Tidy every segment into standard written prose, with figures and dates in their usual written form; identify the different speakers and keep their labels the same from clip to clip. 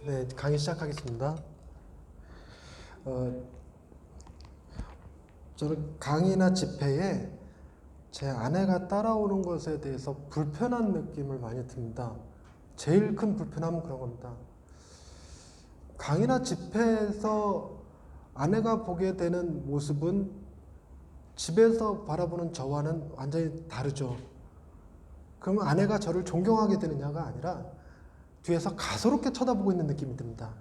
Speaker 1: 네, 강의 시작하겠습니다. 저는 강의나 집회에 제 아내가 따라오는 것에 대해서 불편한 느낌을 많이 듭니다. 제일 큰 불편함은 그런 겁니다. 강의나 집회에서 아내가 보게 되는 모습은 집에서 바라보는 저와는 완전히 다르죠. 그러면 아내가 저를 존경하게 되느냐가 아니라 뒤에서 가소롭게 쳐다보고 있는 느낌이 듭니다.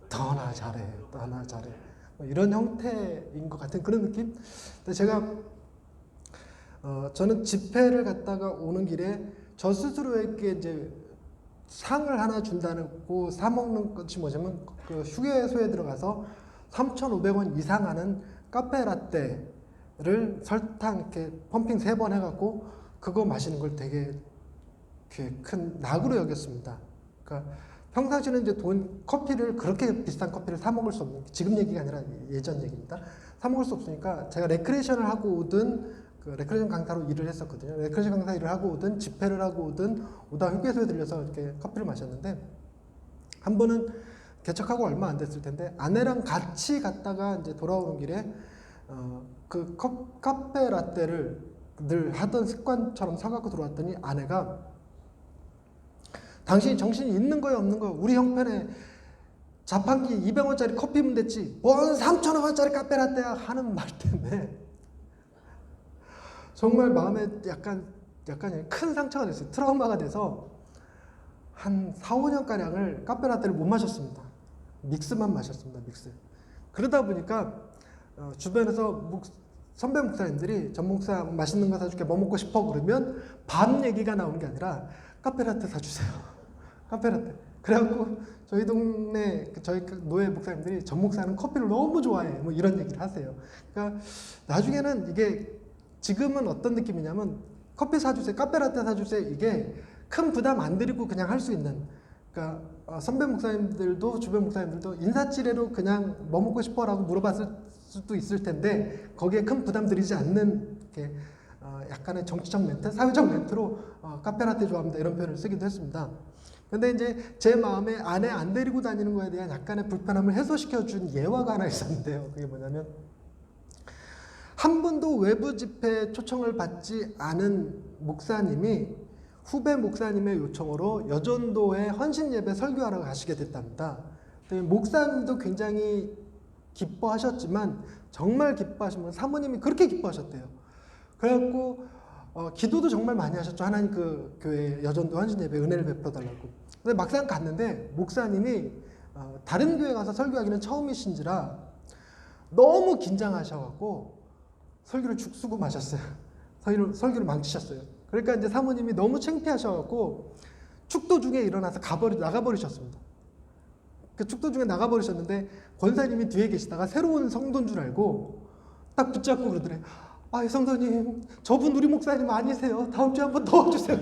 Speaker 1: 너나 잘해, 너나 잘해. 뭐 이런 형태인 것 같은 그런 느낌? 근데 제가 저는 집회를 갔다가 오는 길에 저 스스로에게 이제 상을 하나 준다고 사먹는 것이 뭐냐면 그 휴게소에 들어가서 3,500원 이상 하는 카페라떼를 설탕 이렇게 펌핑 3번 해갖고 그거 마시는 걸 되게 큰 낙으로 여겼습니다. 그러니까 평상시에는 이제 커피를 그렇게 비싼 커피를 사 먹을 수 없는, 지금 얘기가 아니라 예전 얘기입니다. 사 먹을 수 없으니까 제가 레크레이션을 하고 오든 그 레크레이션 강사로 일을 했었거든요. 레크레이션 강사 일을 하고 오든 집회를 하고 오든 오다 휴게소에 들려서 이렇게 커피를 마셨는데 한 번은 개척하고 얼마 안 됐을 텐데 아내랑 같이 갔다가 이제 돌아오는 길에 그 카페 라떼를 늘 하던 습관처럼 사갖고 들어왔더니 아내가 당신이 정신이 있는 거야 없는 거야? 우리 형편에 자판기 200원짜리 커피면 됐지 뭔 3,000원짜리 카페라떼야 하는 말 때문에 정말 마음에 약간 큰 상처가 됐어요. 트라우마가 돼서 한 4, 5년가량을 카페라떼를 못 마셨습니다. 믹스만 마셨습니다. 믹스. 그러다 보니까 주변에서 선배 목사님들이 전 목사 맛있는 거 사줄게 뭐 먹고 싶어 그러면 밥 얘기가 나오는 게 아니라 카페라떼 사주세요. 카페라떼. 그래갖고 저희 동네 저희 노예 목사님들이 전 목사는 커피를 너무 좋아해 뭐 이런 얘기를 하세요. 그러니까 나중에는 이게 지금은 어떤 느낌이냐면 커피 사주세요, 카페라떼 사주세요 이게 큰 부담 안 드리고 그냥 할 수 있는. 그러니까 선배 목사님들도 주변 목사님들도 인사치레로 그냥 뭐 먹고 싶어라고 물어봤을 수도 있을 텐데 거기에 큰 부담 드리지 않는 이렇게 약간의 정치적 멘트, 사회적 멘트로 카페라떼 좋아합니다 이런 표현을 쓰기도 했습니다. 근데 이제 제 마음에 아내 안 데리고 다니는 거에 대한 약간의 불편함을 해소시켜준 예화가 하나 있었는데요. 그게 뭐냐면 한 번도 외부 집회 초청을 받지 않은 목사님이 후배 목사님의 요청으로 여전도에 헌신 예배 설교하러 가시게 됐답니다. 목사님도 굉장히 기뻐하셨지만 정말 기뻐하시면 사모님이 그렇게 기뻐하셨대요. 그래갖고 기도도 정말 많이 하셨죠. 하나님 그 교회 여전도 헌신 예배 은혜를 베풀어달라고. 근데 막상 갔는데 목사님이 다른 교회 가서 설교하기는 처음이신지라 너무 긴장하셔갖고 설교를 죽쓰고 마셨어요. 설교를 망치셨어요. 그러니까 이제 사모님이 너무 창피하셔갖고 축도 중에 일어나서 나가버리셨습니다. 그 축도 중에 나가버리셨는데 권사님이 뒤에 계시다가 새로운 성도인 줄 알고 딱 붙잡고 그러더래. 아, 성도님, 저분 우리 목사님 아니세요. 다음 주에 한번 더 와주세요.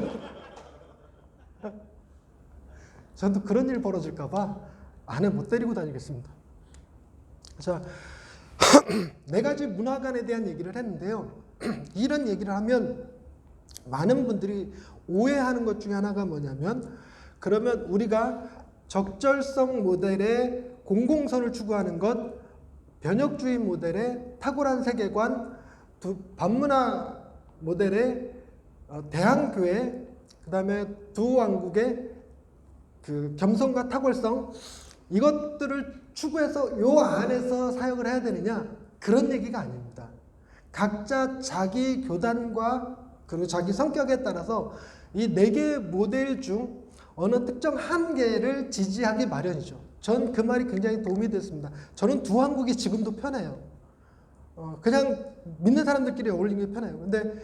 Speaker 1: 저도 그런 일 벌어질까봐 아내 못 데리고 다니겠습니다. 자, 네 가지 문화관에 대한 얘기를 했는데요. 이런 얘기를 하면 많은 분들이 오해하는 것 중에 하나가 뭐냐면 그러면 우리가 적절성 모델의 공공선을 추구하는 것, 변혁주의 모델의 탁월한 세계관, 반문화 모델의 대한교회, 그 다음에 두 왕국의 그 겸손과 탁월성 이것들을 추구해서 요 안에서 사역을 해야 되느냐 그런 얘기가 아닙니다. 각자 자기 교단과 그리고 자기 성격에 따라서 이 4개의 모델 중 어느 특정 한 개를 지지하기 마련이죠. 전 그 말이 굉장히 도움이 됐습니다. 저는 두 한국이 지금도 편해요. 그냥 믿는 사람들끼리 어울리는 게 편해요. 근데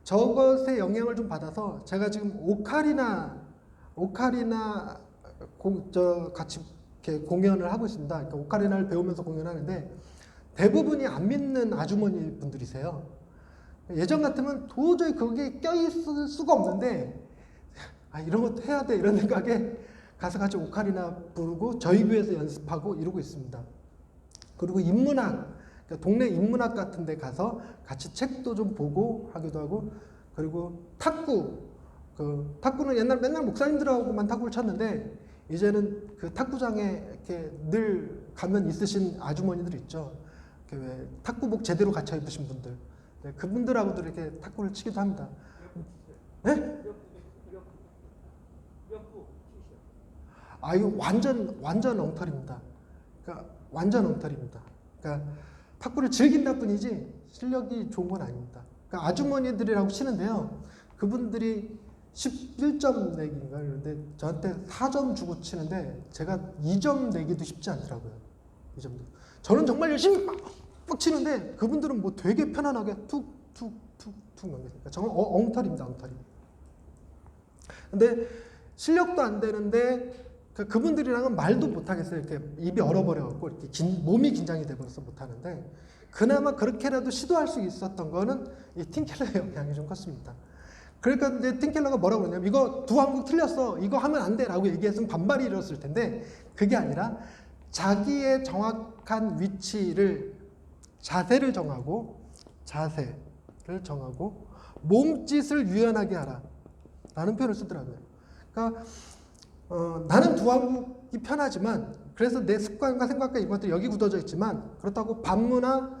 Speaker 1: 저것의 영향을 좀 받아서 제가 지금 오카리나 같이 이렇게 공연을 하고 있습니다. 그러니까 오카리나를 배우면서 공연하는데 대부분이 안 믿는 아주머니 분들이세요. 예전 같으면 도저히 거기에 껴있을 수가 없는데 이런 것도 해야 돼 이런 생각에 가서 같이 오카리나 부르고 저희 교회에서 연습하고 이러고 있습니다. 그리고 인문학, 그러니까 동네 인문학 같은 데 가서 같이 책도 좀 보고 하기도 하고 그리고 탁구는 옛날 맨날 목사님들하고만 탁구를 쳤는데 이제는 그 탁구장에 이렇게 늘 가면 있으신 아주머니들 있죠. 이렇게 왜 탁구복 제대로 갖춰 입으신 분들. 네, 그분들하고도 이렇게 탁구를 치기도 합니다. 네? 아, 이거 완전 엉터리입니다. 그러니까 완전 엉터리입니다. 그러니까 탁구를 즐긴다 뿐이지 실력이 좋은 건 아닙니다. 그러니까 아주머니들이라고 치는데요. 그분들이 11점 내기인가 그런데 저한테 4점 주고 치는데 제가 2점 내기도 쉽지 않더라고요. 2점도. 저는 정말 열심히 막 치는데 그분들은 뭐 되게 편안하게 툭툭툭툭 넘기니까 정말 엉터리입니다. 엉터리. 근데 실력도 안 되는데 그분들이랑은 말도 못 하겠어요. 이렇게 입이 얼어버려갖고 이렇게 몸이 긴장이 돼버려서 못 하는데 그나마 그렇게라도 시도할 수 있었던 거는 이 팀켈러의 영향이 좀 컸습니다. 그러니까 이제 팀켈러가 뭐라고 그러냐면 이거 두 항목 틀렸어. 이거 하면 안 돼. 라고 얘기했으면 반발이 일었을 텐데 그게 아니라 자기의 정확한 위치를 자세를 정하고 몸짓을 유연하게 하라. 라는 표현을 쓰더라고요. 그러니까 나는 두 항목이 편하지만 그래서 내 습관과 생각과 이런 것들이 여기 굳어져 있지만 그렇다고 반문화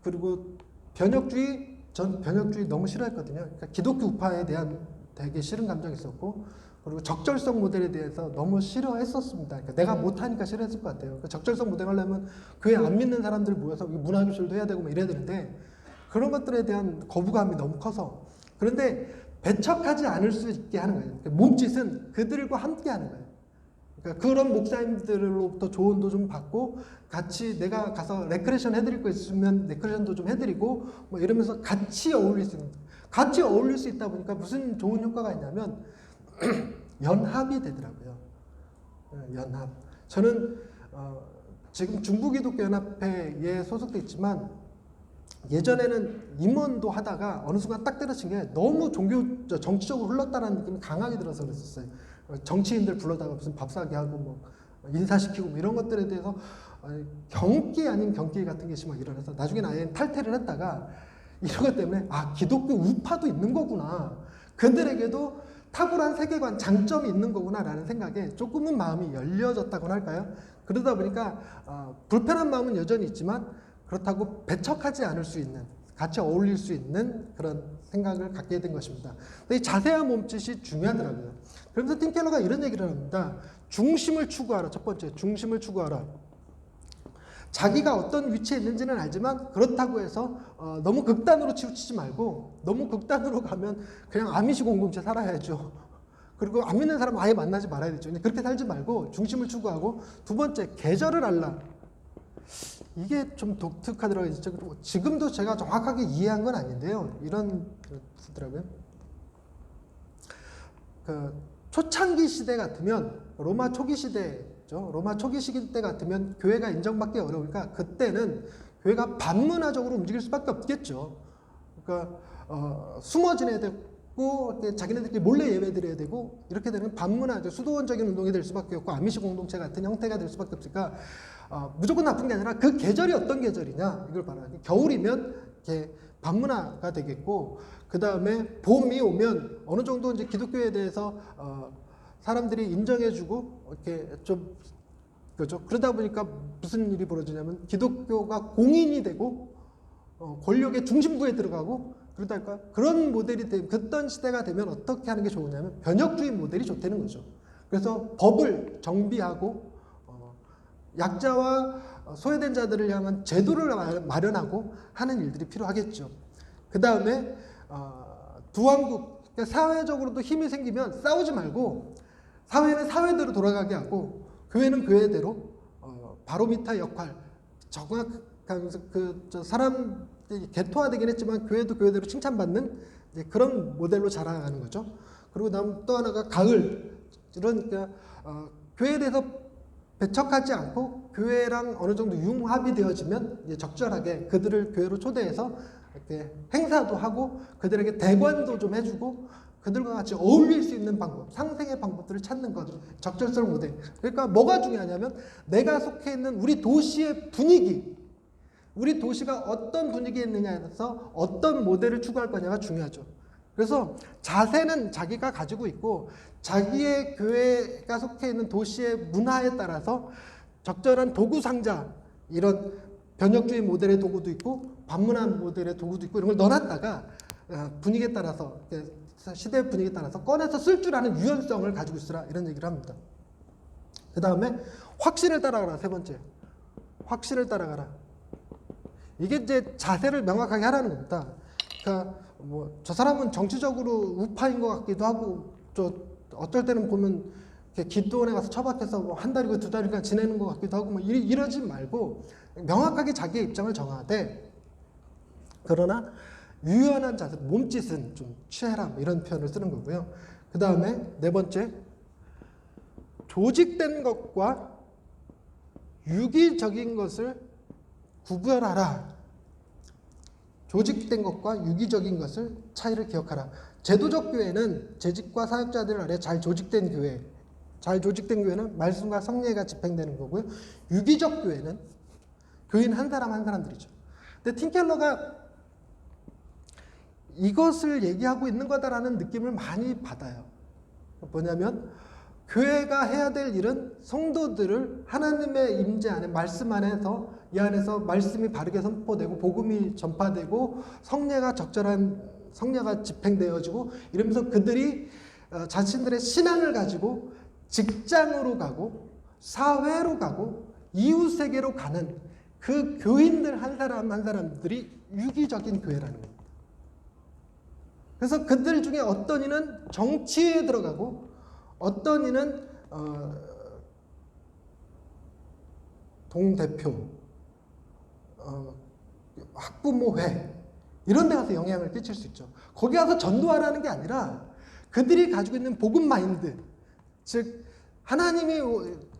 Speaker 1: 그리고 변혁주의 전 변혁주의 너무 싫어했거든요. 그러니까 기독교 우파에 대한 되게 싫은 감정이 있었고 그리고 적절성 모델에 대해서 너무 싫어했었습니다. 그러니까 내가 못하니까 싫어했을 것 같아요. 그러니까 적절성 모델 하려면 교회 안 믿는 사람들 모여서 문화교실도 해야 되고 뭐 이래야 되는데 그런 것들에 대한 거부감이 너무 커서 그런데 배척하지 않을 수 있게 하는 거예요. 그러니까 몸짓은 그들과 함께 하는 거예요. 그러니까 그런 목사님들로부터 조언도 좀 받고 같이 내가 가서 레크레이션 해드릴 거 있으면 레크레이션도 좀 해드리고 뭐 이러면서 같이 어울릴 수 있는 같이 어울릴 수 있다 보니까 무슨 좋은 효과가 있냐면 연합이 되더라고요. 연합. 저는 지금 중부기독교연합회에 소속돼 있지만 예전에는 임원도 하다가 어느 순간 딱 때려친 게 너무 정치적으로 흘렀다는 느낌이 강하게 들어서 그랬었어요. 정치인들 불러다가 무슨 밥 사게 하고 뭐 인사시키고 뭐 이런 것들에 대해서 경기 아닌 경기 같은 것이 막 일어나서 나중에는 아예 탈퇴를 했다가 이런 것 때문에 아 기독교 우파도 있는 거구나. 그들에게도 탁월한 세계관 장점이 있는 거구나 라는 생각에 조금은 마음이 열려졌다고나 할까요? 그러다 보니까 불편한 마음은 여전히 있지만 그렇다고 배척하지 않을 수 있는 같이 어울릴 수 있는 그런 생각을 갖게 된 것입니다. 근데 이 자세한 몸짓이 중요하더라고요. 그래서 팀켈러가 이런 얘기를 합니다. 중심을 추구하라. 첫 번째, 중심을 추구하라. 자기가 어떤 위치에 있는지는 알지만 그렇다고 해서 너무 극단으로 치우치지 말고 너무 극단으로 가면 그냥 아미시 공동체 살아야죠. 그리고 안 믿는 사람 아예 만나지 말아야 되죠. 그렇게 살지 말고 중심을 추구하고 두 번째, 계절을 알라. 이게 좀 독특하더라고요. 지금도 제가 정확하게 이해한 건 아닌데요. 이런 쓰더라고요. 그 초창기 시대 같으면 로마 초기 시대죠. 로마 초기 시기 때 같으면 교회가 인정받기 어려우니까 그때는 교회가 반문화적으로 움직일 수밖에 없겠죠. 그러니까 숨어 지내야 되고 자기네들끼리 몰래 예배드려야 되고 이렇게 되는 반문화적 수도원적인 운동이 될 수밖에 없고 아미시 공동체 같은 형태가 될 수밖에 없으니까 무조건 나쁜 게 아니라 그 계절이 어떤 계절이냐 이걸 봐라. 겨울이면 이렇게 반문화가 되겠고 그 다음에 봄이 오면 어느 정도 이제 기독교에 대해서 사람들이 인정해주고 이렇게 좀 그렇죠. 그러다 보니까 무슨 일이 벌어지냐면 기독교가 공인이 되고 권력의 중심부에 들어가고 그러다 보니까 그런 모델이 그떤 시대가 되면 어떻게 하는 게 좋으냐면 변혁주의 모델이 좋다는 거죠. 그래서 법을 정비하고 약자와 소외된 자들을 향한 제도를 마련하고 하는 일들이 필요하겠죠. 그 다음에 두한국 그러니까 사회적으로도 힘이 생기면 싸우지 말고 사회는 사회대로 돌아가게 하고 교회는 교회대로 바로미터 역할 정확하면서 사람 개토화되긴 했지만 교회도 교회대로 칭찬받는 이제 그런 모델로 자라가는 거죠. 그리고 다음 또 하나가 가을 그러니까 교회에 대해서 배척하지 않고 교회랑 어느 정도 융합이 되어지면 이제 적절하게 그들을 교회로 초대해서 이렇게 행사도 하고 그들에게 대관도 좀 해주고 그들과 같이 어울릴 수 있는 방법, 상생의 방법들을 찾는 것, 적절성 모델. 그러니까 뭐가 중요하냐면 내가 속해 있는 우리 도시의 분위기, 우리 도시가 어떤 분위기에 있느냐에 따라서 어떤 모델을 추구할 거냐가 중요하죠. 그래서 자세는 자기가 가지고 있고 자기의 교회가 속해 있는 도시의 문화에 따라서 적절한 도구 상자, 이런 변혁주의 모델의 도구도 있고 반문화 모델의 도구도 있고 이런 걸 넣어놨다가 분위기에 따라서, 시대 분위기에 따라서 꺼내서 쓸 줄 아는 유연성을 가지고 있으라, 이런 얘기를 합니다. 그 다음에 확신을 따라가라. 세 번째, 확신을 따라가라. 이게 이제 자세를 명확하게 하라는 겁니다. 그러니까 뭐 저 사람은 정치적으로 우파인 것 같기도 하고, 어떨 때는 보면 기도원에 가서 처박혀서 뭐 한 달이고 두 달이고 지내는 것 같기도 하고, 뭐 이러지 말고 명확하게 자기의 입장을 정하되, 그러나 유연한 자세, 몸짓은 좀 취해라, 이런 표현을 쓰는 거고요. 그 다음에 네 번째, 조직된 것과 유기적인 것을 구별하라. 조직된 것과 유기적인 것을 차이를 기억하라. 제도적 교회는 재직과 사역자들 아래 잘 조직된 교회, 잘 조직된 교회는 말씀과 성례가 집행되는 거고요. 유기적 교회는 교인 한 사람 한 사람들이죠. 근데 팀켈러가 이것을 얘기하고 있는 거다라는 느낌을 많이 받아요. 뭐냐면 교회가 해야 될 일은 성도들을 하나님의 임재 안에, 말씀 안에서, 이 안에서 말씀이 바르게 선포되고 복음이 전파되고 성례가 적절한 성례가 집행되어지고 이러면서 그들이 자신들의 신앙을 가지고 직장으로 가고 사회로 가고 이웃세계로 가는 그 교인들 한 사람 한 사람들이 유기적인 교회라는 겁니다. 그래서 그들 중에 어떤 이는 정치에 들어가고 어떤 이는 동대표, 학부모회 이런 데 가서 영향을 끼칠 수 있죠. 거기 가서 전도하라는 게 아니라 그들이 가지고 있는 복음 마인드, 즉 하나님이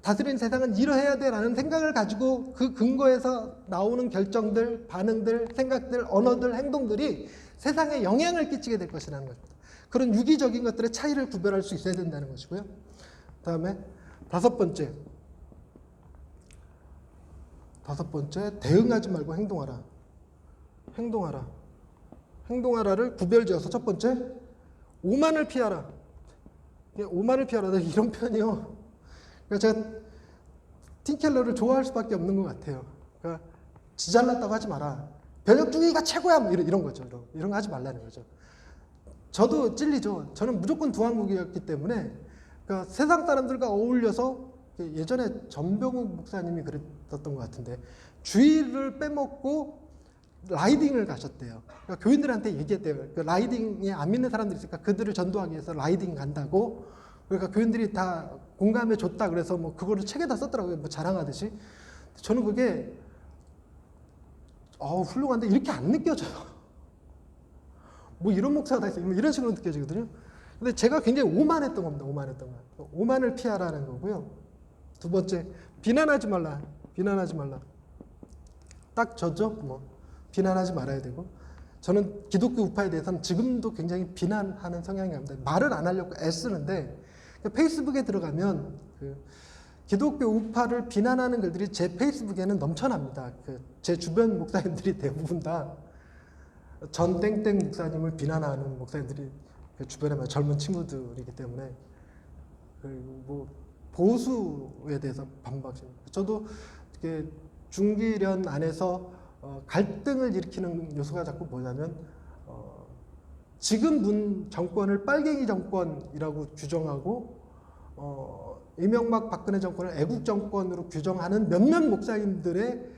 Speaker 1: 다스리는 세상은 이러해야 돼라는 생각을 가지고 그 근거에서 나오는 결정들, 반응들, 생각들, 언어들, 행동들이 세상에 영향을 끼치게 될 것이라는 겁니다. 그런 유기적인 것들의 차이를 구별할 수 있어야 된다는 것이고요. 그 다음에 다섯 번째, 대응하지 말고 행동하라. 행동하라를 구별지어서 첫 번째, 오만을 피하라. 오만을 피하라. 이런 표현이요. 그러니까 제가 팀켈러를 좋아할 수밖에 없는 것 같아요. 그러니까 지잘났다고 하지 마라. 변혁주의가 최고야. 뭐 이런 거죠. 이런 거 하지 말라는 거죠. 저도 찔리죠. 저는 무조건 두한국이었기 때문에 그러니까 세상 사람들과 어울려서, 예전에 전병욱 목사님이 그랬던 것 같은데, 주일을 빼먹고 라이딩을 가셨대요. 그러니까 교인들한테 얘기했대요. 그 라이딩에 안 믿는 사람들이 있으니까 그들을 전도하기 위해서 라이딩 간다고. 그러니까 교인들이 다 공감해 줬다. 그래서 뭐 그거를 책에다 썼더라고요. 뭐 자랑하듯이. 저는 그게 훌륭한데 이렇게 안 느껴져요. 뭐 이런 목사가 다 있어요. 이런 식으로 느껴지거든요. 근데 제가 굉장히 오만했던 겁니다. 오만을 피하라는 거고요. 두 번째, 비난하지 말라. 딱 저죠. 뭐 비난하지 말아야 되고, 저는 기독교 우파에 대해서는 지금도 굉장히 비난하는 성향이 납니다. 말을 안 하려고 애쓰는데 페이스북에 들어가면 기독교 우파를 비난하는 글들이 제 페이스북에는 넘쳐납니다. 제 주변 목사님들이 대부분 다 전 땡땡 목사님을 비난하는 목사님들이 주변에 젊은 친구들이기 때문에, 그리고 뭐 보수에 대해서 반박입니다. 저도 이렇게 중기련 안에서 갈등을 일으키는 요소가 자꾸 뭐냐면, 지금 문 정권을 빨갱이 정권이라고 규정하고 이명박 박근혜 정권을 애국 정권으로 규정하는 몇몇 목사님들의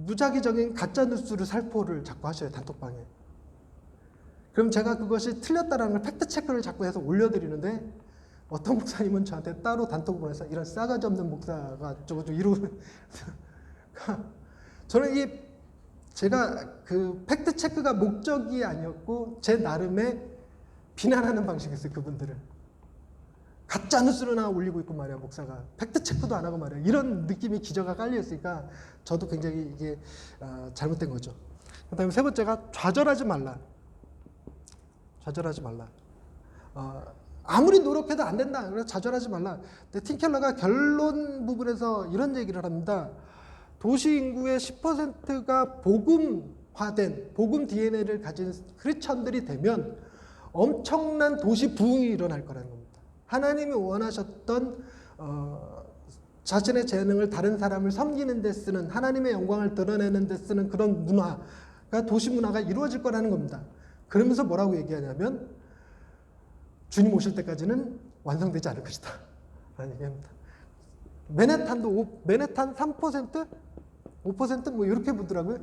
Speaker 1: 무작위적인 가짜뉴스를 살포를 자꾸 하셔요. 단톡방에. 그럼 제가 그것이 틀렸다라는 걸 팩트체크를 자꾸 해서 올려드리는데, 어떤 목사님은 저한테 따로 단톡을 보내서 이런 싸가지 없는 목사가 저거 이러고 저는 제가 그 팩트체크가 목적이 아니었고 제 나름의 비난하는 방식이었어요. 그분들을 가짜뉴스를 하나 올리고 있고 말이야, 목사가 팩트체크도 안 하고 말이야, 이런 느낌이 기저가 깔려있으니까 저도 굉장히 이게 잘못된 거죠. 그 다음에 세 번째가 좌절하지 말라. 아무리 노력해도 안 된다. 그래서 좌절하지 말라. 근데 팀켈러가 결론 부분에서 이런 얘기를 합니다. 도시 인구의 10%가 복음화된 복음 DNA를 가진 크리스천들이 되면 엄청난 도시 부흥이 일어날 거라는 겁니다. 하나님이 원하셨던 자신의 재능을 다른 사람을 섬기는 데 쓰는, 하나님의 영광을 드러내는 데 쓰는 그런 문화가, 도시 문화가 이루어질 거라는 겁니다. 그러면서 뭐라고 얘기하냐면 주님 오실 때까지는 완성되지 않을 것이다 라는 얘기합니다. 맨해탄 3%? 5% 뭐 이렇게 보더라고요.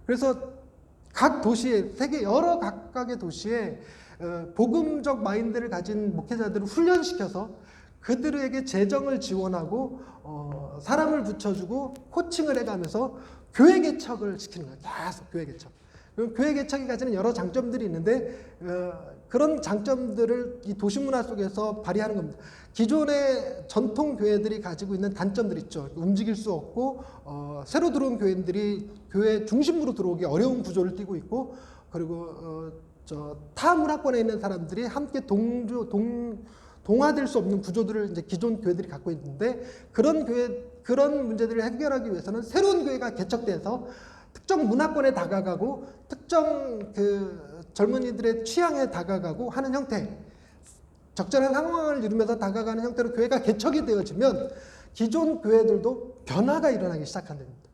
Speaker 1: 그래서 각 도시에, 세계 여러 각각의 도시에 복음적 마인드를 가진 목회자들을 훈련시켜서 그들에게 재정을 지원하고 사람을 붙여주고 코칭을 해가면서 교회 개척을 시키는 거예요. 계속 교회 개척. 교회 개척이 가지는 여러 장점들이 있는데 그런 장점들을 이 도시문화 속에서 발휘하는 겁니다. 기존의 전통 교회들이 가지고 있는 단점들이 있죠. 움직일 수 없고 새로 들어온 교인들이 교회 중심으로 들어오기 어려운 구조를 띠고 있고, 그리고 타 문화권에 있는 사람들이 함께 동화될 수 없는 구조들을 이제 기존 교회들이 갖고 있는데, 그런 문제들을 해결하기 위해서는 새로운 교회가 개척돼서 특정 문화권에 다가가고 특정 젊은이들의 취향에 다가가고 하는 형태, 적절한 상황을 이루면서 다가가는 형태로 교회가 개척이 되어지면 기존 교회들도 변화가 일어나기 시작한답니다.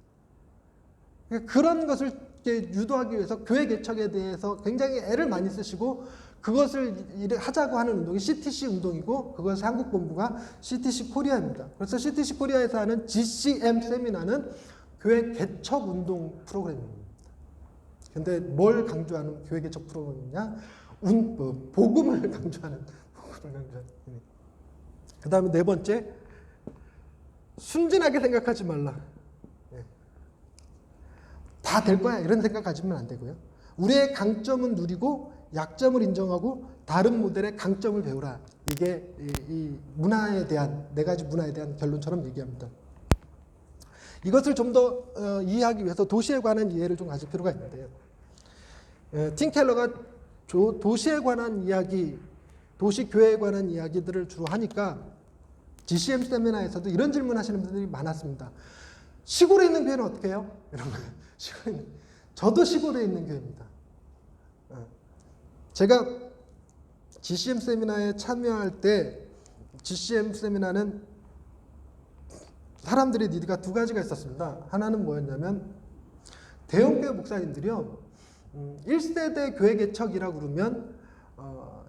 Speaker 1: 그런 것을 유도하기 위해서 교회 개척에 대해서 굉장히 애를 많이 쓰시고 그것을 하자고 하는 운동이 CTC 운동이고, 그것을 한국 본부가 CTC 코리아입니다. 그래서 CTC 코리아에서 하는 GCM 세미나는 교회 개척 운동 프로그램입니다. 근데 뭘 강조하는 교회 개척 프로그램이냐? 복음을 강조하는 그 다음에 네 번째, 순진하게 생각하지 말라. 다 될 거야 이런 생각 가지면 안 되고요. 우리의 강점은 누리고 약점을 인정하고 다른 모델의 강점을 배우라. 이게 이 문화에 대한, 네 가지 문화에 대한 결론처럼 얘기합니다. 이것을 좀 더 이해하기 위해서 도시에 관한 이해를 좀 가질 필요가 있는데요. 팀 켈러가 도시에 관한 이야기, 도시 교회에 관한 이야기들을 주로 하니까 GCM 세미나에서도 이런 질문 하시는 분들이 많았습니다. 시골에 있는 교회는 어떻게 해요? 이런 거예요. 저도 시골에 있는 교회입니다. 제가 GCM 세미나에 참여할 때, GCM 세미나는 사람들의 니드가 두 가지가 있었습니다. 하나는 뭐였냐면, 대형교회 목사님들이요, 1세대 교회 개척이라고 그러면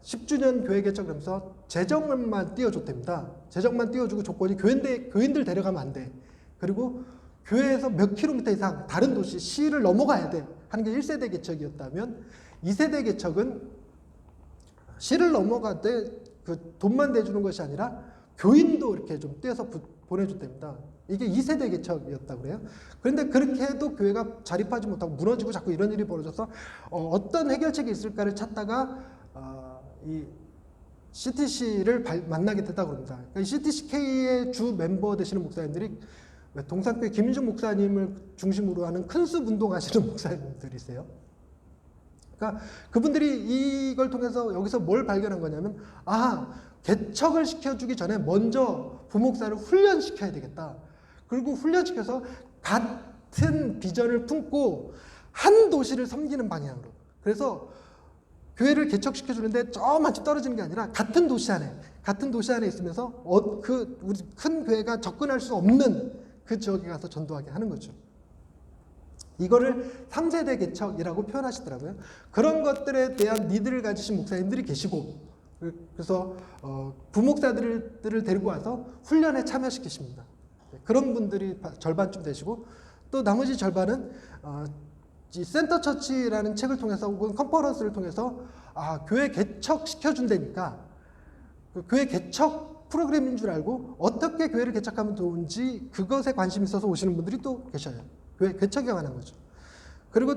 Speaker 1: 10주년 교회 개척 그러면서 재정만 띄워줬답니다. 재정만 띄워주고 조건이 교인들 데려가면 안 돼. 그리고 교회에서 몇 킬로미터 이상 다른 도시, 시를 넘어가야 돼 하는 게 1세대 개척이었다면, 2세대 개척은 시를 넘어가되 그 돈만 대주는 것이 아니라 교인도 이렇게 좀 떼서 보내줬답니다. 이게 2세대 개척이었다고 그래요. 그런데 그렇게 해도 교회가 자립하지 못하고 무너지고 자꾸 이런 일이 벌어져서 어떤 해결책이 있을까를 찾다가 이 CTC를 만나게 됐다고 합니다. 그러니까 CTCK의 주 멤버 되시는 목사님들이 동산교회 김윤중 목사님을 중심으로 하는 큰숲 운동하시는 목사님들이세요. 그러니까 그분들이 이걸 통해서 여기서 뭘 발견한 거냐면, 개척을 시켜주기 전에 먼저 부목사를 훈련시켜야 되겠다. 그리고 훈련시켜서 같은 비전을 품고 한 도시를 섬기는 방향으로. 그래서 교회를 개척시켜주는데 저 집 떨어지는 게 아니라 같은 도시 안에 있으면서 우리 큰 교회가 접근할 수 없는 그 지역에 가서 전도하게 하는 거죠. 이거를 3세대 개척이라고 표현하시더라고요. 그런 것들에 대한 니드를 가지신 목사님들이 계시고, 그래서 부목사들을 데리고 와서 훈련에 참여시키십니다. 그런 분들이 절반쯤 되시고, 또 나머지 절반은 이 센터 처치라는 책을 통해서 혹은 컨퍼런스를 통해서 교회 개척 시켜준다니까 그 교회 개척 프로그램인 줄 알고 어떻게 교회를 개척하면 좋은지 그것에 관심이 있어서 오시는 분들이 또 계셔요. 교회 개척에 관한 거죠. 그리고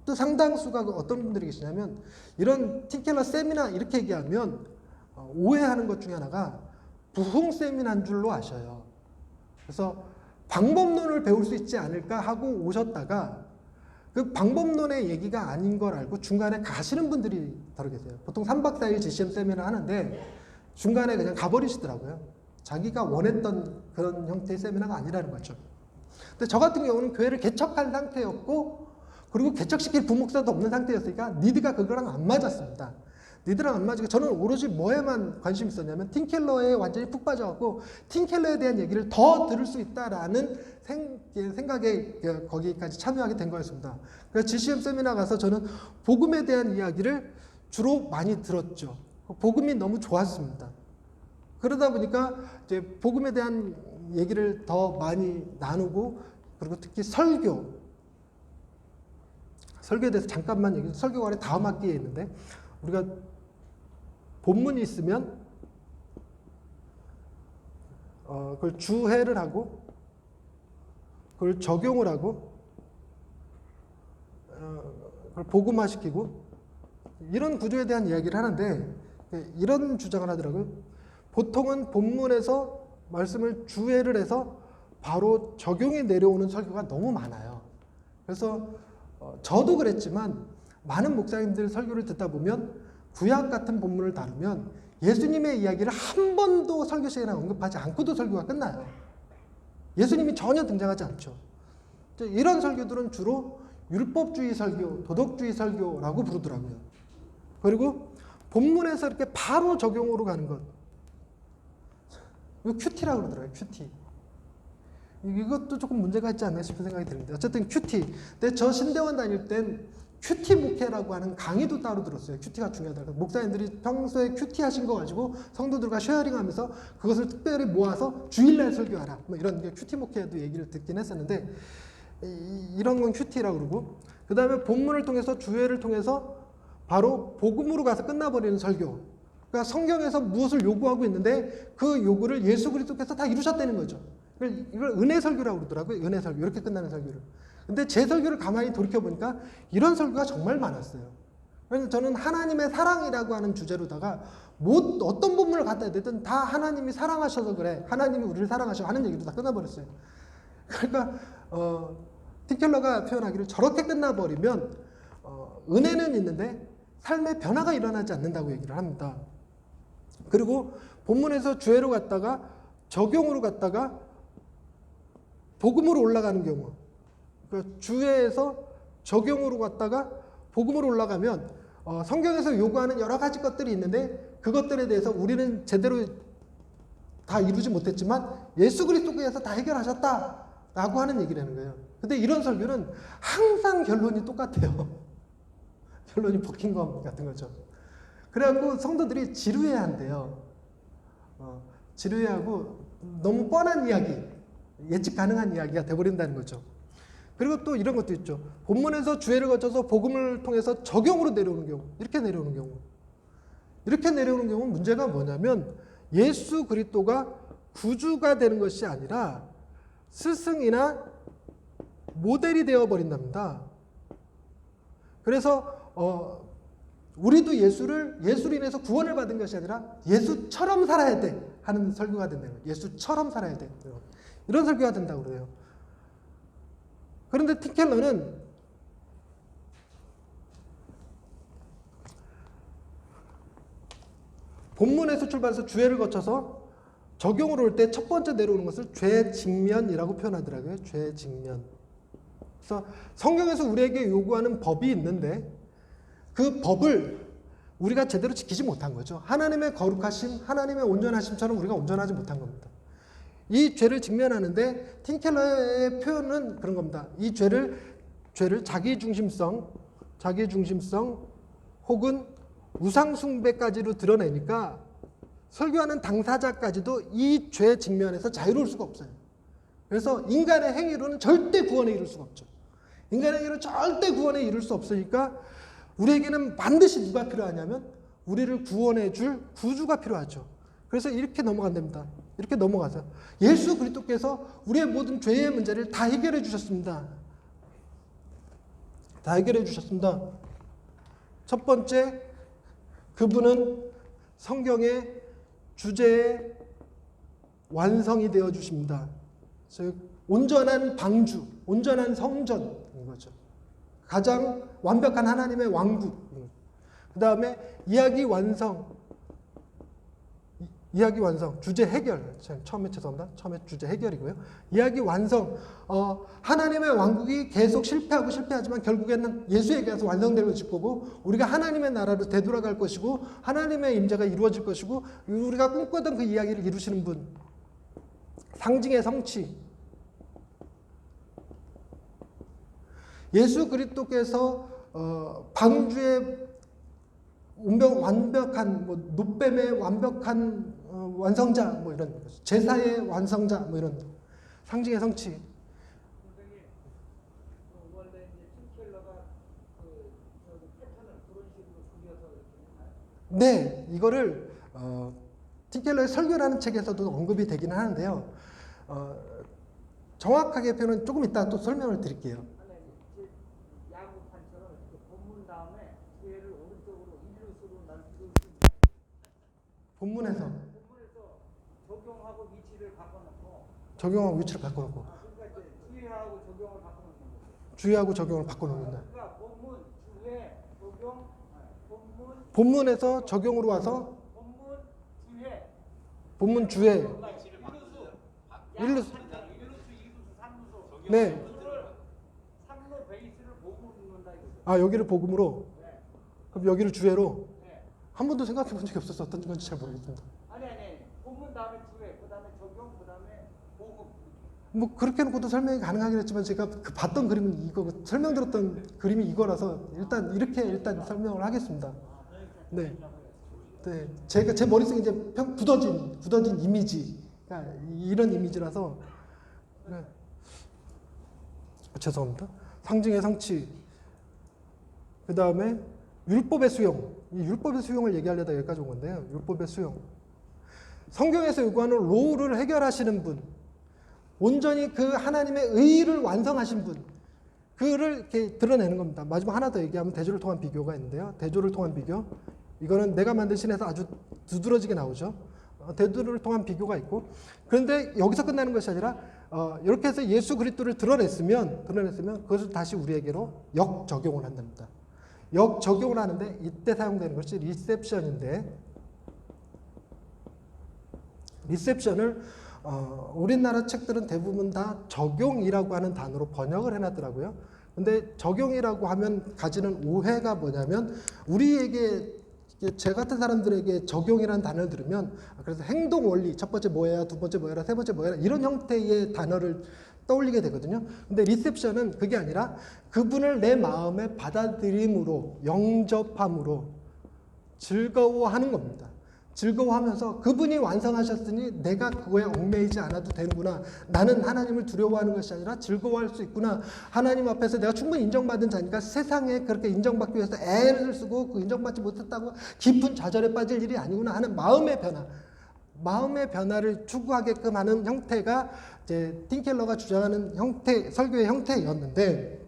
Speaker 1: 또 상당수가 어떤 분들이 계시냐면, 이런 팀켈러 세미나 이렇게 얘기하면 오해하는 것 중에 하나가 부흥 세미나인 줄로 아셔요. 그래서 방법론을 배울 수 있지 않을까 하고 오셨다가 그 방법론의 얘기가 아닌 걸 알고 중간에 가시는 분들이 다루 계세요. 보통 3박 4일 GCM 세미나 하는데 중간에 그냥 가버리시더라고요. 자기가 원했던 그런 형태의 세미나가 아니라는 거죠. 근데 저 같은 경우는 교회를 개척한 상태였고, 그리고 개척시킬 부목사도 없는 상태였으니까 니드가 그거랑 안 맞았습니다. 니들랑 안 맞으니까 저는 오로지 뭐에만 관심이 있었냐면 팀켈러에 완전히 푹 빠져갖고 팀켈러에 대한 얘기를 더 들을 수 있다라는 생각에 거기까지 참여하게 된 거였습니다. 그래서 GCM 세미나 가서 저는 복음에 대한 이야기를 주로 많이 들었죠. 복음이 너무 좋았습니다. 그러다 보니까 이제 복음에 대한 얘기를 더 많이 나누고, 그리고 특히 설교에 대해서 잠깐만 얘기해. 설교가 다음 학기에 있는데, 우리가 본문이 있으면 그걸 주해를 하고, 그걸 적용을 하고, 그걸 복음화시키고, 이런 구조에 대한 이야기를 하는데, 이런 주장을 하더라고요. 보통은 본문에서 말씀을 주해를 해서 바로 적용이 내려오는 설교가 너무 많아요. 그래서 저도 그랬지만 많은 목사님들 설교를 듣다 보면 구약 같은 본문을 다루면 예수님의 이야기를 한 번도 설교 시간에 언급하지 않고도 설교가 끝나요. 예수님이 전혀 등장하지 않죠. 이런 설교들은 주로 율법주의 설교, 도덕주의 설교라고 부르더라고요. 그리고 본문에서 이렇게 바로 적용으로 가는 것, 이거 큐티라고 그러더라고요. 큐티. 이것도 조금 문제가 있지 않나 싶은 생각이 드는데, 어쨌든 큐티. 근데 저 신대원 다닐 땐 큐티 목회라고 하는 강의도 따로 들었어요. 큐티가 중요하다고. 목사님들이 평소에 큐티 하신 거 가지고 성도들과 쉐어링하면서 그것을 특별히 모아서 주일날 설교하라, 뭐 이런 게 큐티 목회도 얘기를 듣긴 했었는데, 이런 건 큐티라고 그러고, 그 다음에 본문을 통해서 주회를 통해서 바로 복음으로 가서 끝나버리는 설교. 그러니까 성경에서 무엇을 요구하고 있는데 그 요구를 예수 그리스도께서 다 이루셨다는 거죠. 이걸 은혜 설교라고 그러더라고요. 은혜 설교. 이렇게 끝나는 설교를. 근데 제 설교를 가만히 돌이켜보니까 이런 설교가 정말 많았어요. 그래서 저는 하나님의 사랑이라고 하는 주제로다가 어떤 본문을 갖다 대든 다 하나님이 사랑하셔서 그래, 하나님이 우리를 사랑하셔 하는 얘기로 다 끝나버렸어요. 그러니까 팀켈러가 표현하기를 저렇게 끝나버리면 은혜는 있는데 삶의 변화가 일어나지 않는다고 얘기를 합니다. 그리고 본문에서 주혜로 갔다가 적용으로 갔다가 복음으로 올라가는 경우, 그러니까 주혜에서 적용으로 갔다가 복음으로 올라가면 성경에서 요구하는 여러 가지 것들이 있는데 그것들에 대해서 우리는 제대로 다 이루지 못했지만 예수 그리스도께서 다 해결하셨다라고 하는 얘기라는 거예요. 근데 이런 설교는 항상 결론이 똑같아요. 결론이 버킹엄 같은 거죠. 그래갖고 성도들이 지루해한대요. 지루해하고 너무 뻔한 이야기, 예측 가능한 이야기가 돼버린다는 거죠. 그리고 또 이런 것도 있죠. 본문에서 주혜를 거쳐서 복음을 통해서 적용으로 내려오는 경우, 이렇게 내려오는 경우. 이렇게 내려오는 경우는 문제가 뭐냐면 예수 그리스도가 구주가 되는 것이 아니라 스승이나 모델이 되어버린답니다. 그래서 우리도 예수로 인해서 구원을 받은 것이 아니라 예수처럼 살아야 돼 하는 설교가 된다는 거예요. 예수처럼 살아야 돼. 이런 설교가 된다고 그래요. 그런데 팀켈러는 본문에서 출발해서 주혜를 거쳐서 적용으로 올 때 첫 번째 내려오는 것을 죄 직면이라고 표현하더라고요. 죄 직면. 그래서 성경에서 우리에게 요구하는 법이 있는데 그 법을 우리가 제대로 지키지 못한 거죠. 하나님의 거룩하심, 하나님의 온전하심처럼 우리가 온전하지 못한 겁니다. 이 죄를 직면하는데 팀켈러의 표현은 그런 겁니다. 이 죄를 자기중심성 혹은 우상숭배까지로 드러내니까 설교하는 당사자까지도 이 죄 직면에서 자유로울 수가 없어요. 그래서 인간의 행위로는 절대 구원에 이룰 수가 없죠. 인간의 행위로 절대 구원에 이룰 수 없으니까 우리에게는 반드시 누가 필요하냐면 우리를 구원해 줄 구주가 필요하죠. 그래서 이렇게 넘어간답니다. 이렇게 넘어가서 예수 그리스도께서 우리의 모든 죄의 문제를 다 해결해 주셨습니다. 다 해결해 주셨습니다. 첫 번째, 그분은 성경의 주제의 완성이 되어 주십니다. 즉 온전한 방주, 온전한 성전인 거죠. 가장 완벽한 하나님의 왕국. 그 다음에 이야기 완성. 이야기 완성, 주제 해결. 처음에 죄송합니다. 처음에 주제 해결이고요. 이야기 완성. 하나님의 왕국이 계속 실패하고 실패하지만 결국에는 예수에게 와서 완성될 것일 거고, 우리가 하나님의 나라로 되돌아갈 것이고, 하나님의 임재가 이루어질 것이고, 우리가 꿈꾸던 그 이야기를 이루시는 분. 상징의 성취. 예수 그리스도께서 방주의 완벽한 노뱀의 완벽한 완성자 이런 제사의 완성자 이런 상징의 성취.
Speaker 2: 선생님, 원래 이제 팀켈러가 패턴을 그런 식으로 그려서 이렇게 했나요?
Speaker 1: 네, 이거를 팀켈러의 설교라는 책에서도 언급이 되기는 하는데요. 정확하게 표현은 조금 이따 또 설명을 드릴게요.
Speaker 2: 야구판처럼 이렇게 본문 다음에 뒤에를 오른쪽으로 일루수로 날리고
Speaker 1: 본문에서
Speaker 2: 적용하고 위치를 바꿔놓고
Speaker 1: 적용하고 위치를 바꿔놓고
Speaker 2: 그러니까 이제 주의하고 적용을 바꿔놓는 거죠.
Speaker 1: 주의하고 적용을 바꿔놓는다.
Speaker 2: 그러니까 본문 주의 적용
Speaker 1: 본문에서 적용으로 와서
Speaker 2: 본문 주의
Speaker 1: 일루수.
Speaker 2: 1루수 2루수 3루수
Speaker 1: 네.
Speaker 2: 3루 베이스를 보고 넣는다 이거죠.
Speaker 1: 아, 여기를 복음으로.
Speaker 2: 네.
Speaker 1: 그럼 여기를 주애로.
Speaker 2: 네.
Speaker 1: 한 번도 생각해 본 적이 없어서 어떤 건지 잘 모르겠습니다.
Speaker 2: 아니 본문 다음에 주의 그다음에 적용 그다음에 보급.
Speaker 1: 뭐 그렇게 놓고도 설명이 가능하긴 했지만 제가 그 봤던 그림은 이거, 설명 들었던 그림이 이거라서 일단 설명을 하겠습니다. 네. 네. 제 머릿속에 이제 굳어진 이미지가 이런 이미지라서. 네. 죄송합니다. 상징의 성취. 그 다음에 율법의 수용. 이 율법의 수용을 얘기하려다 여기까지 온 건데요. 율법의 수용. 성경에서 요구하는 로우를 해결하시는 분. 온전히 그 하나님의 의를 완성하신 분. 그를 이렇게 드러내는 겁니다. 마지막 하나 더 얘기하면 대조를 통한 비교가 있는데요. 대조를 통한 비교. 이거는 내가 만든 신에서 아주 두드러지게 나오죠. 대조를 통한 비교가 있고. 그런데 여기서 끝나는 것이 아니라 이렇게 해서 예수 그리스도를 드러냈으면 그것을 다시 우리에게로 역적용을 한답니다. 역적용을 하는데 이때 사용되는 것이 리셉션인데, 리셉션을 우리나라 책들은 대부분 다 적용이라고 하는 단어로 번역을 해놨더라고요. 근데 적용이라고 하면 가지는 오해가 뭐냐면, 우리에게 제 같은 사람들에게 적용이라는 단어를 들으면 그래서 행동 원리, 첫 번째 뭐야, 두 번째 뭐야, 세 번째 뭐야, 이런 형태의 단어를 떠올리게 되거든요. 근데 리셉션은 그게 아니라 그분을 내 마음에 받아들임으로, 영접함으로 즐거워하는 겁니다. 즐거워하면서 그분이 완성하셨으니 내가 그거에 얽매이지 않아도 되는구나. 나는 하나님을 두려워하는 것이 아니라 즐거워할 수 있구나. 하나님 앞에서 내가 충분히 인정받은 자니까 세상에 그렇게 인정받기 위해서 애를 쓰고 그 인정받지 못했다고 깊은 좌절에 빠질 일이 아니구나 하는 마음의 변화. 마음의 변화를 추구하게끔 하는 형태가 이제 팀켈러가 주장하는 형태, 설교의 형태였는데,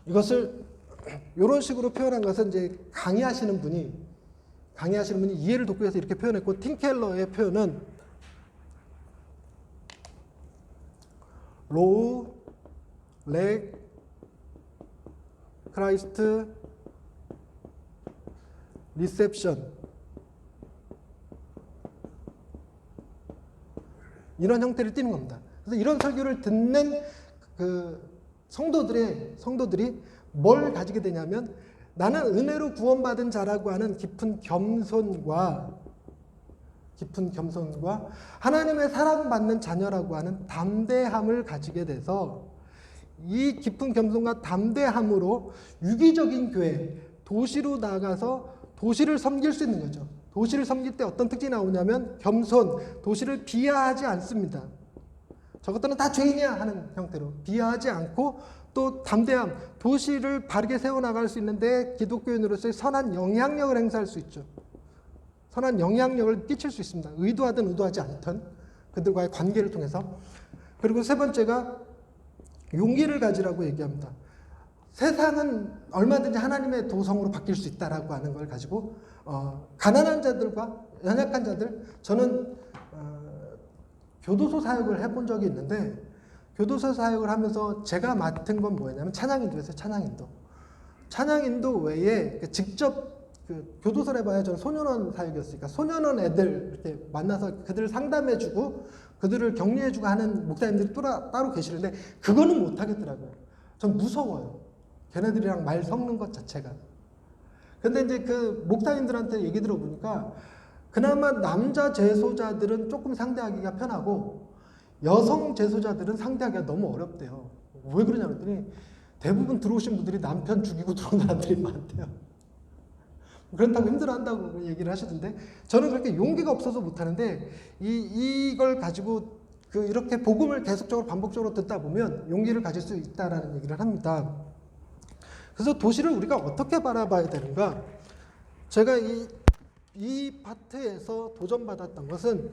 Speaker 1: 이것을 이런 식으로 표현한 것은 이제 강의하시는 분이 이해를 돕기 위해서 이렇게 표현했고, 팀켈러의 표현은 로우, 렉, 크라이스트, 리셉션, 이런 형태를 띠는 겁니다. 그래서 이런 설교를 듣는 그 성도들이 뭘 가지게 되냐면, 나는 은혜로 구원받은 자라고 하는 깊은 겸손과 하나님의 사랑받는 자녀라고 하는 담대함을 가지게 돼서, 이 깊은 겸손과 담대함으로 유기적인 교회, 도시로 나가서 도시를 섬길 수 있는 거죠. 도시를 섬길 때 어떤 특징이 나오냐면 겸손, 도시를 비하하지 않습니다. 저것들은 다 죄인이야 하는 형태로 비하하지 않고, 또 담대함, 도시를 바르게 세워나갈 수 있는데 기독교인으로서의 선한 영향력을 행사할 수 있죠. 선한 영향력을 끼칠 수 있습니다. 의도하든 의도하지 않든 그들과의 관계를 통해서. 그리고 세 번째가 용기를 가지라고 얘기합니다. 세상은 얼마든지 하나님의 도성으로 바뀔 수 있다라고 하는 걸 가지고 가난한 자들과 연약한 자들, 저는 교도소 사역을 해본 적이 있는데, 교도소 사역을 하면서 제가 맡은 건 뭐였냐면 찬양인도였어요. 찬양인도 외에 직접 그 교도소를 해봐야 저는 소년원 사역이었으니까 소년원 애들 이렇게 만나서 그들을 상담해주고 그들을 격려해주고 하는 목사님들이 따로 계시는데 그거는 못 하겠더라고요. 전 무서워요. 걔네들이랑 말 섞는 것 자체가. 근데 이제 그 목사님들한테 얘기 들어보니까 그나마 남자 재소자들은 조금 상대하기가 편하고 여성 재소자들은 상대하기가 너무 어렵대요. 왜 그러냐 그랬더니 대부분 들어오신 분들이 남편 죽이고 들어온 사람들이 많대요. 그렇다고 힘들어한다고 얘기를 하시던데 저는 그렇게 용기가 없어서 못하는데 이걸 가지고 이렇게 복음을 계속적으로 반복적으로 듣다 보면 용기를 가질 수 있다라는 얘기를 합니다. 그래서 도시를 우리가 어떻게 바라봐야 되는가? 제가 이 파트에서 도전받았던 것은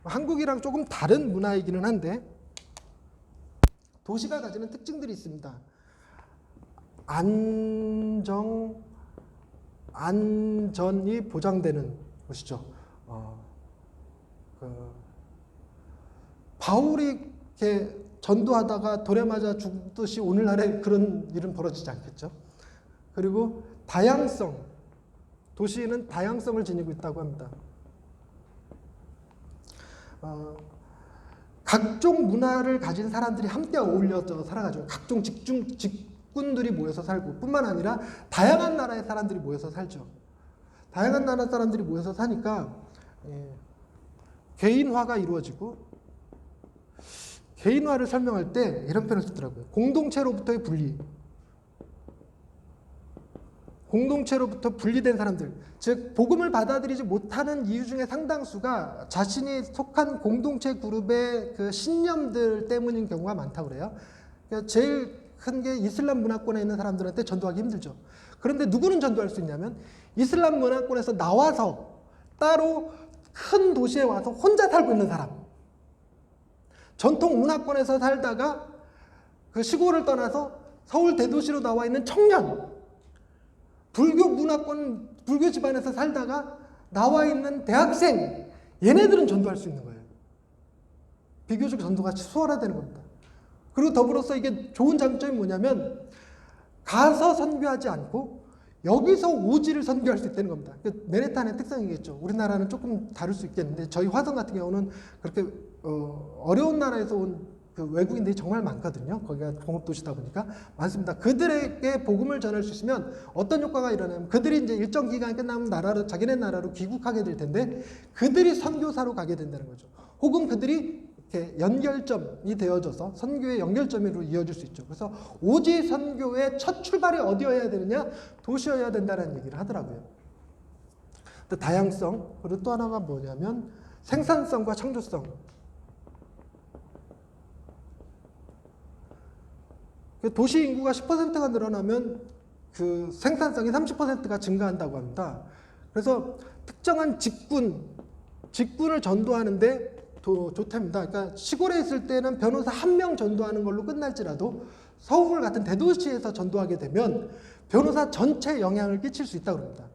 Speaker 1: 한국이랑 조금 다른 문화이기는 한데 도시가 가지는 특징들이 있습니다. 안전이 보장되는 곳이죠. 바울이 이렇게 전도하다가 돌에 맞아 죽듯이 오늘날에 그런 일은 벌어지지 않겠죠. 그리고 다양성, 도시는 다양성을 지니고 있다고 합니다. 각종 문화를 가진 사람들이 함께 어울려서 살아가죠. 각종 직군들이 모여서 살고 뿐만 아니라 다양한 나라의 사람들이 모여서 살죠. 다양한 나라 사람들이 모여서 사니까 개인화가 이루어지고 개인화를 설명할 때 이런 표현을 쓰더라고요. 공동체로부터의 분리. 공동체로부터 분리된 사람들, 즉 복음을 받아들이지 못하는 이유 중에 상당수가 자신이 속한 공동체 그룹의 그 신념들 때문인 경우가 많다고 그래요. 그러니까 제일 큰 게 이슬람 문화권에 있는 사람들한테 전도하기 힘들죠. 그런데 누구는 전도할 수 있냐면 이슬람 문화권에서 나와서 따로 큰 도시에 와서 혼자 살고 있는 사람, 전통 문화권에서 살다가 그 시골을 떠나서 서울 대도시로 나와 있는 청년, 불교 문화권, 불교 집안에서 살다가 나와 있는 대학생, 얘네들은 전도할 수 있는 거예요. 비교적 전도가 수월화되는 겁니다. 그리고 더불어서 이게 좋은 장점이 뭐냐면 가서 선교하지 않고 여기서 오지를 선교할 수 있다는 겁니다. 맨해튼의 특성이겠죠. 우리나라는 조금 다를 수 있겠는데 저희 화성 같은 경우는 그렇게 어려운 나라에서 온 그 외국인들이 정말 많거든요. 거기가 공업도시다 보니까 많습니다. 그들에게 복음을 전할 수 있으면 어떤 효과가 일어나면 그들이 이제 일정 기간 끝나면 자기네 나라로 귀국하게 될 텐데 그들이 선교사로 가게 된다는 거죠. 혹은 그들이 이렇게 연결점이 되어져서 선교의 연결점으로 이어질 수 있죠. 그래서 오지 선교의 첫 출발이 어디여야 되느냐? 도시여야 된다는 얘기를 하더라고요. 또 다양성, 그리고 또 하나가 뭐냐면 생산성과 창조성. 도시 인구가 10%가 늘어나면 그 생산성이 30%가 증가한다고 합니다. 그래서 특정한 직군을 전도하는데 좋답니다. 그러니까 시골에 있을 때는 변호사 한 명 전도하는 걸로 끝날지라도 서울 같은 대도시에서 전도하게 되면 변호사 전체에 영향을 끼칠 수 있다고 합니다.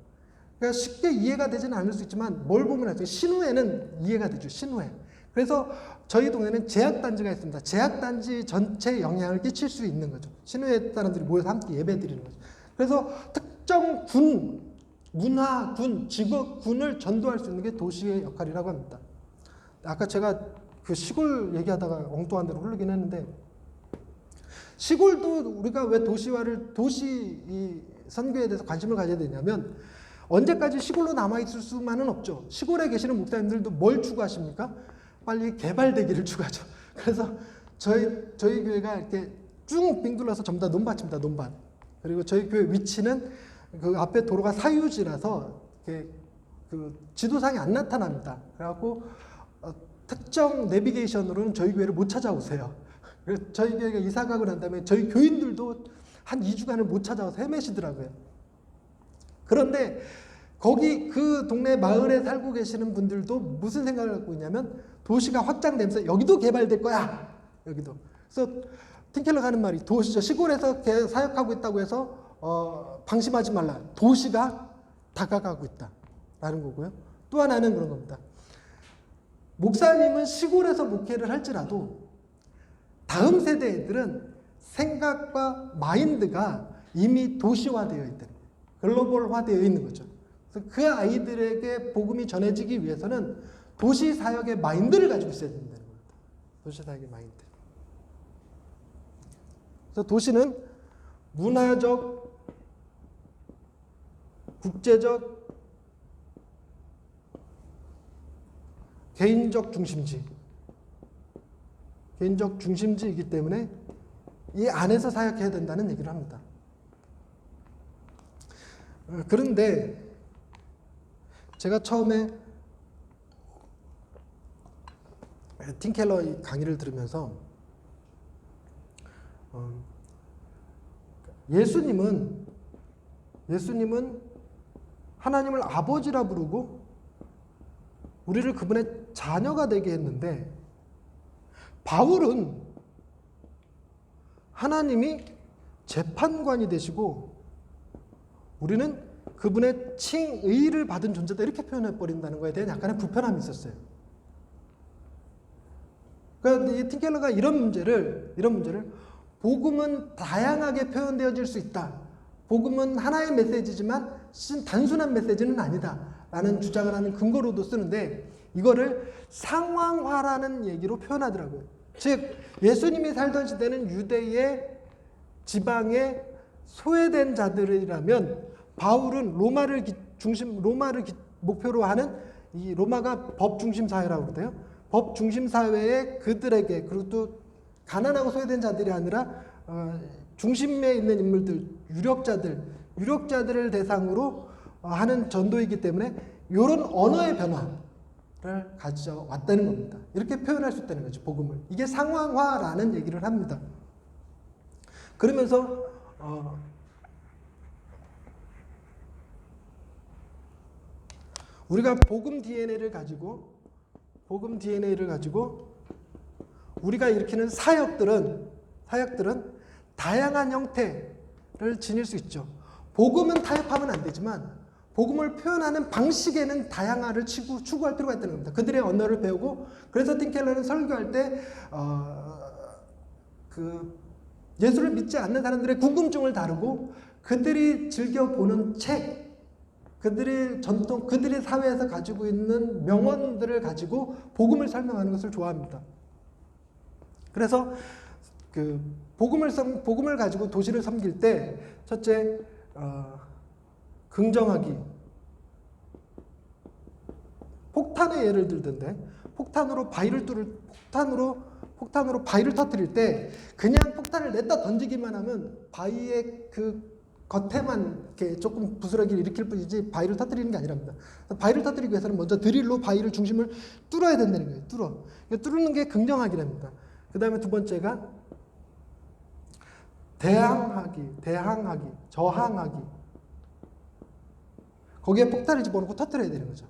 Speaker 1: 그러니까 쉽게 이해가 되지는 않을 수 있지만 뭘 보면 알죠. 신우회는 이해가 되죠. 신우회. 그래서 저희 동네는 제약단지가 있습니다. 제약단지 전체에 영향을 끼칠 수 있는 거죠. 신우회 사람들이 모여서 함께 예배 드리는 거죠. 그래서 특정 문화, 직업군을 전도할 수 있는 게 도시의 역할이라고 합니다. 아까 제가 그 시골 얘기하다가 엉뚱한 데로 흐르긴 했는데 시골도 우리가 왜 도시 이 선교에 대해서 관심을 가져야 되냐면 언제까지 시골로 남아있을 수만은 없죠. 시골에 계시는 목사님들도 뭘 추구하십니까? 빨리 개발되기를 추구하죠. 그래서 저희 교회가 이렇게 쭉 빙둘러서 전부 다 논밭입니다. 논밭. 그리고 저희 교회 위치는 그 앞에 도로가 사유지라서 그 지도상에 안 나타납니다. 그래갖고 특정 내비게이션으로는 저희 교회를 못 찾아오세요. 그래서 저희 교회가 이사 가고 난 다음에 저희 교인들도 한 2주간을 못 찾아와서 헤매시더라고요. 그런데 거기 그 동네 마을에 살고 계시는 분들도 무슨 생각을 갖고 있냐면 도시가 확장되면서 여기도 개발될 거야. 여기도. 그래서 팀켈러가 하는 말이 시골에서 사역하고 있다고 해서 방심하지 말라. 도시가 다가가고 있다라는 거고요. 또 하나는 그런 겁니다. 목사님은 시골에서 목회를 할지라도 다음 세대 애들은 생각과 마인드가 이미 도시화되어 있다는 거예요. 글로벌화되어 있는 거죠. 그래서 그 아이들에게 복음이 전해지기 위해서는 도시 사역의 마인드를 가지고 있어야 된다는 겁니다. 도시 사역의 마인드. 그래서 도시는 문화적, 국제적, 개인적 중심지이기 때문에 이 안에서 사역해야 된다는 얘기를 합니다. 그런데 제가 처음에 팀 켈러의 강의를 들으면서 예수님은 하나님을 아버지라 부르고 우리를 그분의 자녀가 되게 했는데, 바울은 하나님이 재판관이 되시고 우리는 그분의 칭의를 받은 존재다, 이렇게 표현해 버린다는 거에 대한 약간의 불편함이 있었어요. 그러니까 이 팀켈러가 이런 문제를 복음은 다양하게 표현되어질 수 있다. 복음은 하나의 메시지지만 단순한 메시지는 아니다 라는 주장을 하는 근거로도 쓰는데, 이거를 상황화라는 얘기로 표현하더라고요. 즉 예수님이 살던 시대는 유대의 지방에 소외된 자들이라면, 바울은 로마를 목표로 하는 이 로마가 법 중심 사회라고 그러대요. 법 중심 사회에 그들에게, 그리고 또 가난하고 소외된 자들이 아니라 중심에 있는 인물들, 유력자들을 대상으로 하는 전도이기 때문에 이런 언어의 변화를 가져왔다는 겁니다. 이렇게 표현할 수 있다는 거죠, 복음을. 이게 상황화라는 얘기를 합니다. 그러면서 우리가 복음 DNA를 가지고 우리가 일으키는 사역들은 다양한 형태를 지닐 수 있죠. 복음은 타협하면 안 되지만 복음을 표현하는 방식에는 다양화를 추구할 필요가 있다는 겁니다. 그들의 언어를 배우고, 그래서 팀 켈러는 설교할 때 예수를 믿지 않는 사람들의 궁금증을 다루고, 그들이 즐겨 보는 책, 그들이 사회에서 가지고 있는 명언들을 가지고 복음을 설명하는 것을 좋아합니다. 그래서 복음을 가지고 도시를 섬길 때, 첫째, 긍정하기. 폭탄의 예를 들던데, 폭탄으로 바위를 터뜨릴 때 그냥 폭탄을 냈다 던지기만 하면 바위의 그 겉에만 이렇게 조금 부스러기를 일으킬 뿐이지 바위를 터뜨리는 게 아니랍니다. 바위를 터뜨리기 위해서는 먼저 드릴로 바위를 중심을 뚫어야 된다는 거예요. 뚫는 게 긍정하기랍니다. 그 다음에 두 번째가 대항하기, 저항하기. 거기에 폭탄을 집어넣고 터뜨려야 되는 거죠.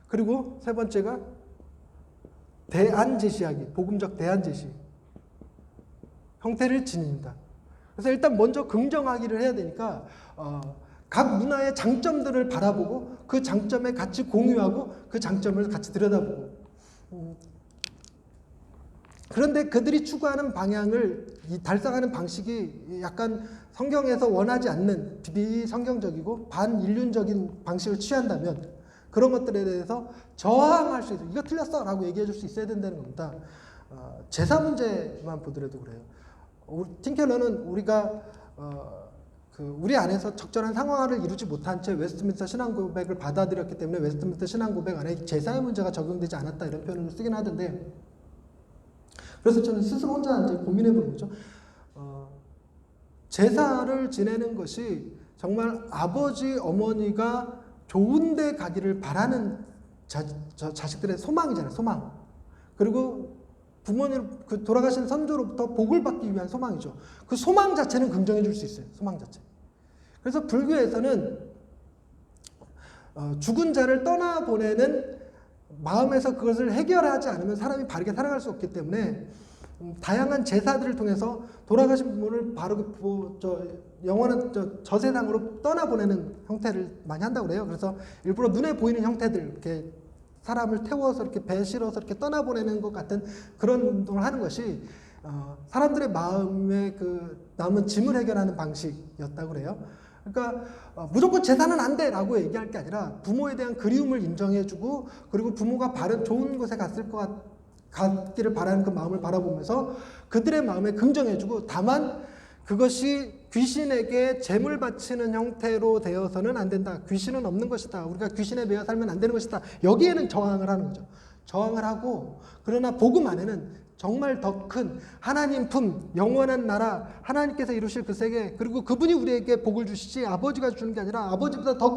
Speaker 1: 그리고 세 번째가 대안 제시하기, 복음적 대안 제시. 형태를 지닙니다. 그래서 일단 먼저 긍정하기를 해야 되니까 각 문화의 장점들을 바라보고 그 장점에 같이 공유하고 그 장점을 같이 들여다보고, 그런데 그들이 추구하는 방향을 달성하는 방식이 약간 성경에서 원하지 않는 비성경적이고 반인륜적인 방식을 취한다면 그런 것들에 대해서 저항할 수 있어요. 이거 틀렸어 라고 얘기해 줄 수 있어야 된다는 겁니다. 제사 문제만 보더라도 그래요. 팀 켈러는 우리가 우리 안에서 적절한 상황화를 이루지 못한 채 웨스트민스터 신앙고백을 받아들였기 때문에 웨스트민스터 신앙고백 안에 제사의 문제가 적용되지 않았다, 이런 표현을 쓰긴 하던데, 그래서 저는 스스로 혼자 이제 고민해 보는 거죠. 제사를 지내는 것이 정말 아버지, 어머니가 좋은 데 가기를 바라는 자식들의 소망이잖아요. 소망. 그리고 부모님, 돌아가신 선조로부터 복을 받기 위한 소망이죠. 그 소망 자체는 긍정해 줄 수 있어요. 소망 자체. 그래서 불교에서는 죽은 자를 떠나보내는 마음에서 그것을 해결하지 않으면 사람이 바르게 살아갈 수 없기 때문에 다양한 제사들을 통해서 돌아가신 부모를 영원한 저 세상으로 떠나보내는 형태를 많이 한다고 그래요. 그래서 일부러 눈에 보이는 형태들, 이렇게 사람을 태워서 이렇게 배 실어서 이렇게 떠나보내는 것 같은 그런 운동을 하는 것이 사람들의 마음에 남은 짐을 해결하는 방식이었다고 그래요. 그러니까 무조건 제사는 안 돼라고 얘기할 게 아니라 부모에 대한 그리움을 인정해주고 그리고 부모가 바른 좋은 곳에 갔기를 바라는 그 마음을 바라보면서 그들의 마음에 긍정해주고 다만 그것이 귀신에게 재물 바치는 형태로 되어서는 안 된다. 귀신은 없는 것이다. 우리가 귀신에 매여 살면 안 되는 것이다. 여기에는 저항을 하는 거죠. 저항을 하고 그러나 복음 안에는 정말 더 큰 하나님 품, 영원한 나라, 하나님께서 이루실 그 세계 그리고 그분이 우리에게 복을 주시지 아버지가 주는 게 아니라 아버지보다 더